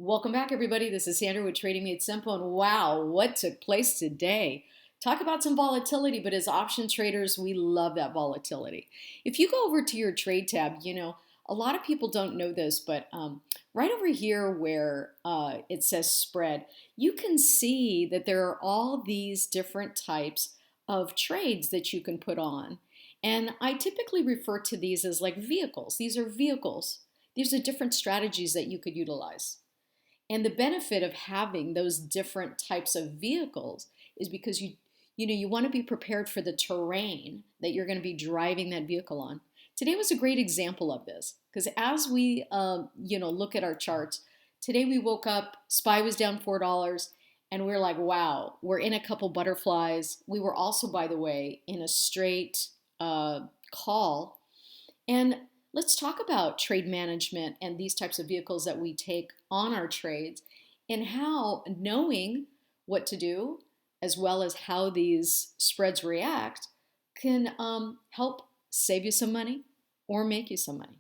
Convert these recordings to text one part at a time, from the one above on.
Welcome back, everybody. This is Sandra with Trading Made Simple. And wow, what took place today? Talk about some volatility, but as option traders, we love that volatility. If you go over to your trade tab, a lot of people don't know this, but right over here where it says spread, you can see that there are all these different types of trades that you can put on. And I typically refer to these as like vehicles. These are vehicles. These are different strategies that you could utilize. And the benefit of having those different types of vehicles is because you want to be prepared for the terrain that you're going to be driving that vehicle on. Today was a great example of this because as we look at our charts, today we woke up, SPY was down $4, and we're like, wow, we're in a couple butterflies. We were also, by the way, in a straight call. And let's talk about trade management and these types of vehicles that we take on our trades and how knowing what to do as well as how these spreads react can help save you some money or make you some money.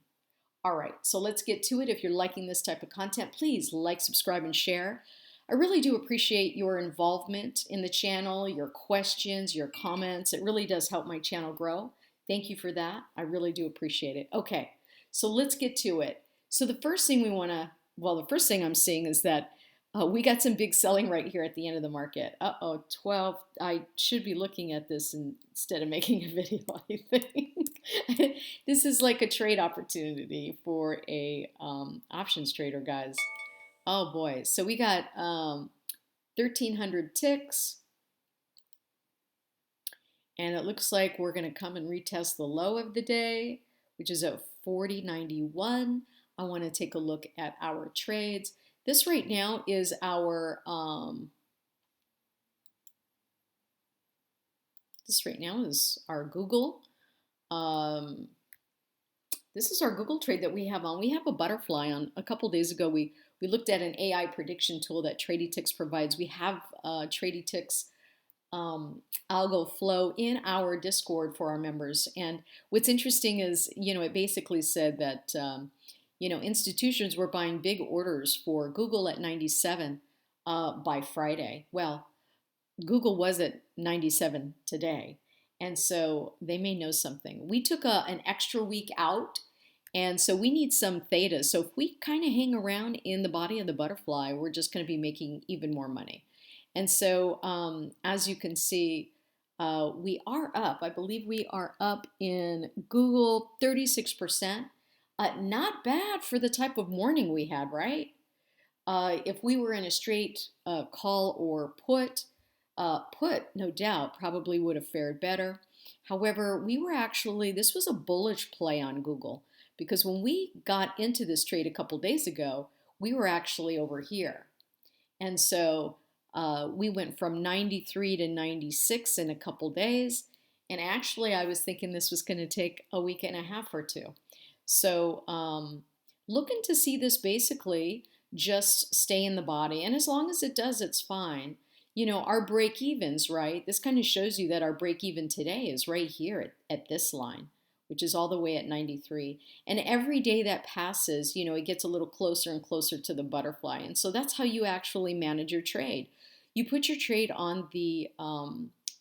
All right, so let's get to it. If you're liking this type of content, please like, subscribe, and share. I really do appreciate your involvement in the channel, your questions, your comments. It really does help my channel grow. Thank you for that. I really do appreciate it. Okay, so let's get to it. So the first thing the first thing I'm seeing is that we got some big selling right here at the end of the market. 12. I should be looking at this instead of making a video, I think. This is like a trade opportunity for a options trader, guys. Oh boy, so we got 1,300 ticks. And it looks like we're going to come and retest the low of the day, which is at 40.91. I want to take a look at our trades. This right now is our Google. This is our Google trade that we have on. We have a butterfly on. A couple days ago, we looked at an AI prediction tool that Tradealerts provides. We have Tradealerts algo flow in our Discord for our members. And what's interesting is, it basically said that, institutions were buying big orders for Google at 97 by Friday. Well, Google was at 97 today. And so they may know something. We took an extra week out. And so we need some theta. So if we kind of hang around in the body of the butterfly, we're just going to be making even more money. And so as you can see, we are up. I believe we are up in Google 36%. Not bad for the type of morning we had, right? If we were in a straight call or put, no doubt, probably would have fared better. However, this was a bullish play on Google because when we got into this trade a couple days ago, we were actually over here. And so we went from 93 to 96 in a couple days. And actually, I was thinking this was going to take a week and a half or two. So looking to see this basically just stay in the body. And as long as it does, it's fine. Our break evens, right? This kind of shows you that our break even today is right here at this line, which is all the way at 93. And every day that passes, it gets a little closer and closer to the butterfly. And so that's how you actually manage your trade. You put your trade on the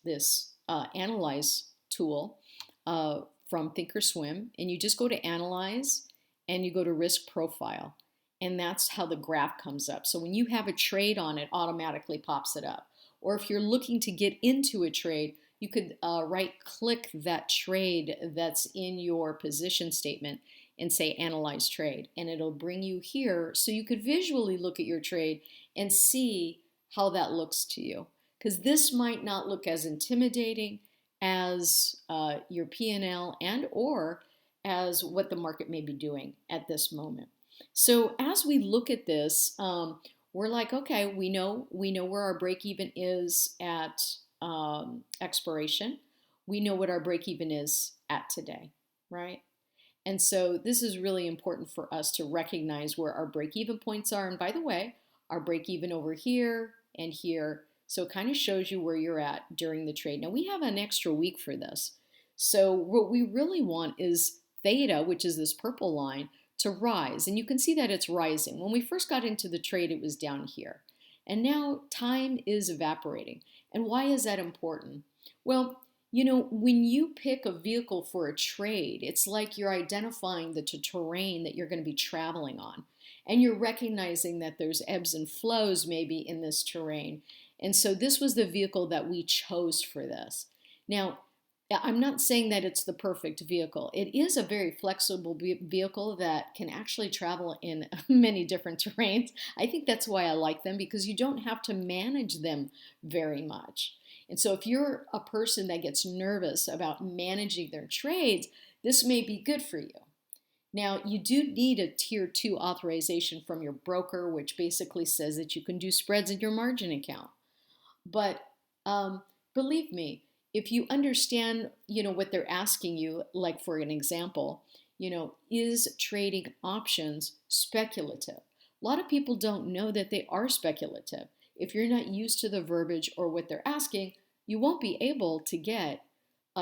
this analyze tool from thinkorswim, and you just go to analyze and you go to risk profile. And that's how the graph comes up. So when you have a trade on it, automatically pops it up. Or if you're looking to get into a trade, you could right-click that trade that's in your position statement and say Analyze Trade. And it'll bring you here so you could visually look at your trade and see how that looks to you. Because this might not look as intimidating as your P&L and or as what the market may be doing at this moment. So as we look at this, we're like, okay, we know where our break even is at expiration. We know what our break even is at today, right? And so this is really important for us to recognize where our break even points are. And by the way, our break even over here and here. So it kind of shows you where you're at during the trade. Now we have an extra week for this. So what we really want is theta, which is this purple line, to rise. And you can see that it's rising. When we first got into the trade, it was down here. And now time is evaporating. And why is that important? Well, when you pick a vehicle for a trade, it's like you're identifying the terrain that you're going to be traveling on. And you're recognizing that there's ebbs and flows maybe in this terrain. And so this was the vehicle that we chose for this. Now, I'm not saying that it's the perfect vehicle. It is a very flexible vehicle that can actually travel in many different terrains. I think that's why I like them, because you don't have to manage them very much. And so if you're a person that gets nervous about managing their trades, this may be good for you. Now, you do need a Tier 2 authorization from your broker, which basically says that you can do spreads in your margin account. But believe me, if you understand, what they're asking you, like for an example, is trading options speculative? A lot of people don't know that they are speculative. If you're not used to the verbiage or what they're asking, you won't be able to get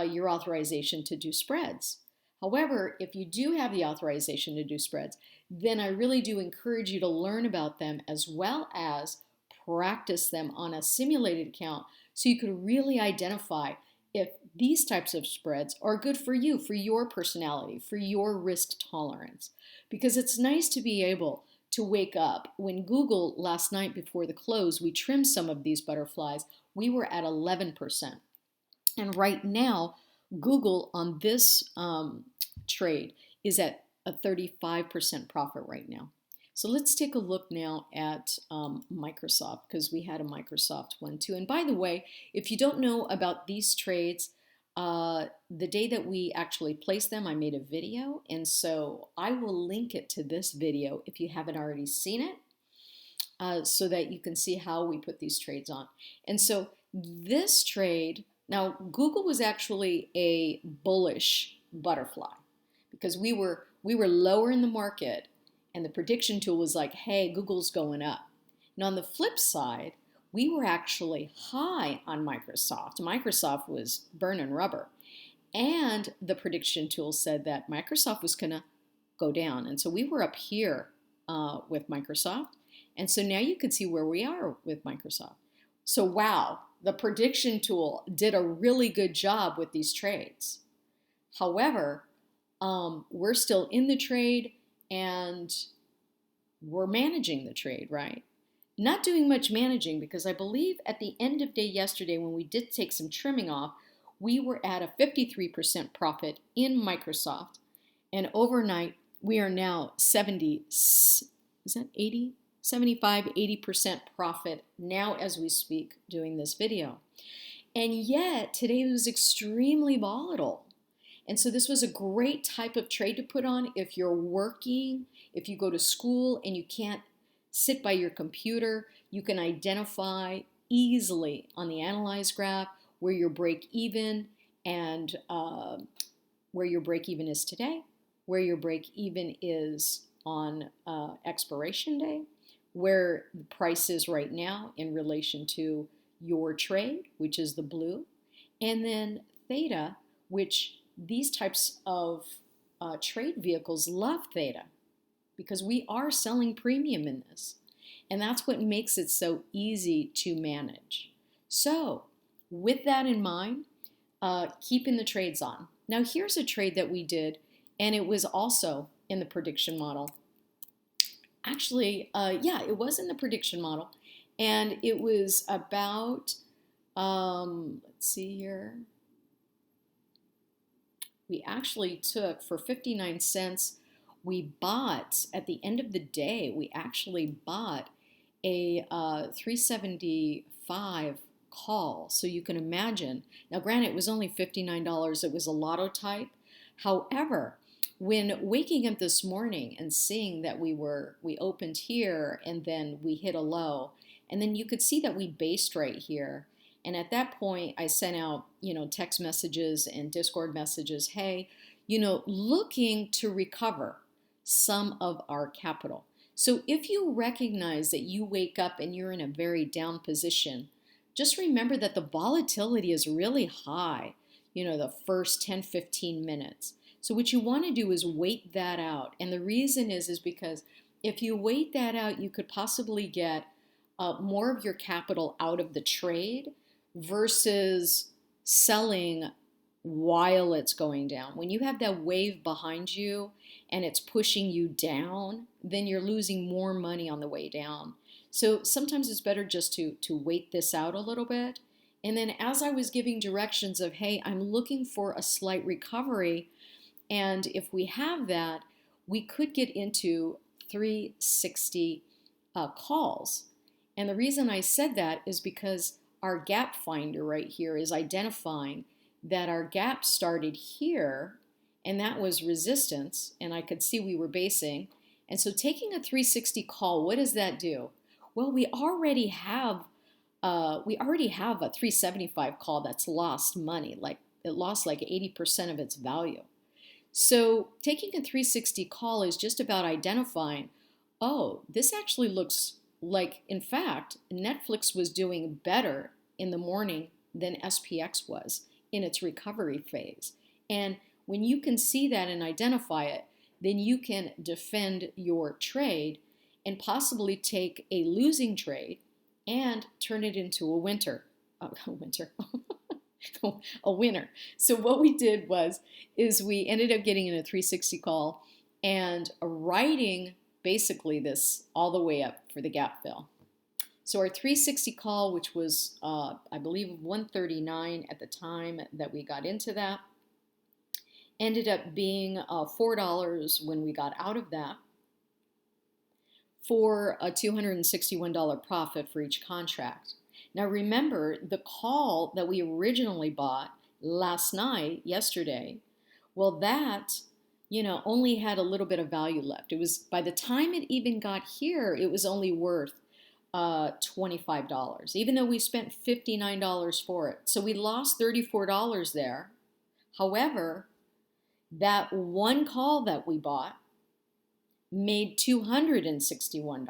your authorization to do spreads. However, if you do have the authorization to do spreads, then I really do encourage you to learn about them as well as practice them on a simulated account so you can really identify if these types of spreads are good for you, for your personality, for your risk tolerance. Because it's nice to be able to wake up. When Google last night before the close, we trimmed some of these butterflies, we were at 11%. And right now, Google on this trade is at a 35% profit right now. So let's take a look now at Microsoft, because we had a Microsoft one too. And by the way, if you don't know about these trades, the day that we actually placed them, I made a video. And so I will link it to this video if you haven't already seen it, so that you can see how we put these trades on. And so this trade, now Google was actually a bullish butterfly because we were lower in the market. And the prediction tool was like, hey, Google's going up. Now on the flip side, we were actually high on Microsoft. Microsoft was burning rubber. And the prediction tool said that Microsoft was going to go down. And so we were up here with Microsoft. And so now you can see where we are with Microsoft. So wow, the prediction tool did a really good job with these trades. However, we're still in the trade. And we're managing the trade, right? Not doing much managing, because I believe at the end of day yesterday, when we did take some trimming off, we were at a 53% profit in Microsoft. And overnight, we are now 80% profit now as we speak doing this video. And yet, today was extremely volatile. And so this was a great type of trade to put on if you're working, if you go to school and you can't sit by your computer. You can identify easily on the analyze graph where your break even and where your break even is today, where your break even is on expiration day, where the price is right now in relation to your trade, which is the blue, and then theta, which these types of trade vehicles love theta because we are selling premium in this. And that's what makes it so easy to manage. So with that in mind, keeping the trades on. Now here's a trade that we did, and it was also in the prediction model. Actually, yeah, it was in the prediction model. And it was about, let's see here. We actually took, for 59 cents, we bought, at the end of the day, we actually bought a 375 call. So you can imagine. Now, granted, it was only $59. It was a lotto type. However, when waking up this morning and seeing that we opened here and then we hit a low, and then you could see that we based right here. And at that point, I sent out, text messages and Discord messages, hey, looking to recover some of our capital. So if you recognize that you wake up and you're in a very down position, just remember that the volatility is really high, the first 10, 15 minutes. So what you want to do is wait that out. And the reason is because if you wait that out, you could possibly get more of your capital out of the trade versus selling while it's going down. When you have that wave behind you and it's pushing you down, then you're losing more money on the way down. So sometimes it's better just to wait this out a little bit. And then as I was giving directions of, hey, I'm looking for a slight recovery, and if we have that, we could get into 360 calls. And the reason I said that is because our gap finder right here is identifying that our gap started here, and that was resistance, and I could see we were basing. And so taking a 360 call, what does that do? Well, we already have a 375 call that's lost money, like it lost like 80% of its value. So taking a 360 call is just about identifying, oh, this actually looks like, in fact, Netflix was doing better in the morning than SPX was in its recovery phase. And when you can see that and identify it, then you can defend your trade and possibly take a losing trade and turn it into a winner. A winner. So what we did is we ended up getting in a 360 call and writing basically this all the way up for the gap fill. So our 360 call, which was, I believe, 139 at the time that we got into that, ended up being $4 when we got out of that for a $261 profit for each contract. Now remember, the call that we originally bought last night, yesterday, well, that, only had a little bit of value left. It was, by the time it even got here, it was only worth $25, even though we spent $59 for it. So we lost $34 there. However, that one call that we bought made $261.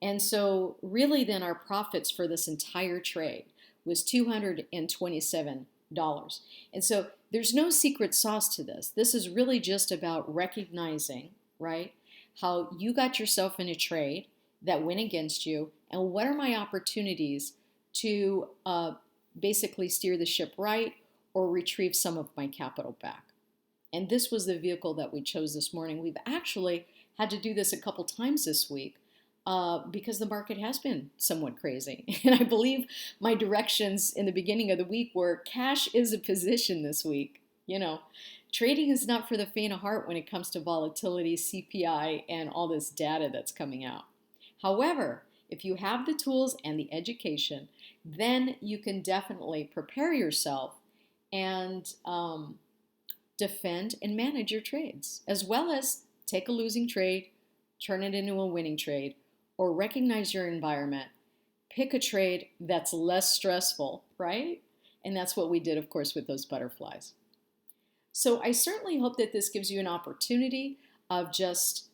And so really then our profits for this entire trade was $227. And so there's no secret sauce to this. This is really just about recognizing, right, how you got yourself in a trade that went against you, and what are my opportunities to basically steer the ship right or retrieve some of my capital back. And this was the vehicle that we chose this morning. We've actually had to do this a couple times this week because the market has been somewhat crazy. And I believe my directions in the beginning of the week were cash is a position this week. Trading is not for the faint of heart when it comes to volatility, CPI, and all this data that's coming out. However, if you have the tools and the education, then you can definitely prepare yourself and defend and manage your trades, as well as take a losing trade, turn it into a winning trade, or recognize your environment, pick a trade that's less stressful, right? And that's what we did, of course, with those butterflies. So I certainly hope that this gives you an opportunity of just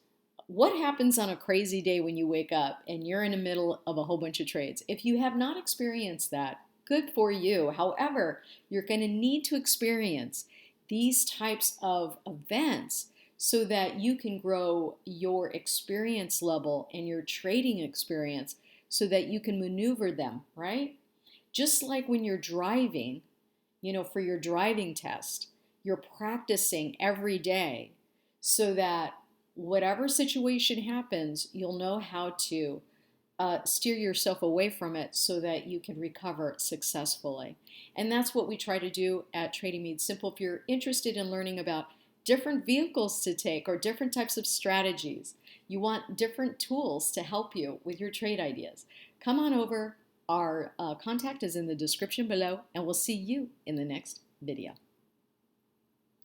what happens on a crazy day when you wake up and you're in the middle of a whole bunch of trades. If you have not experienced that, good for you. However, you're going to need to experience these types of events so that you can grow your experience level and your trading experience so that you can maneuver them, right? Just like when you're driving, for your driving test, you're practicing every day so that whatever situation happens, you'll know how to steer yourself away from it so that you can recover successfully. And that's what we try to do at Trading Made Simple. If you're interested in learning about different vehicles to take or different types of strategies, you want different tools to help you with your trade ideas, come on over. Our contact is in the description below, and we'll see you in the next video.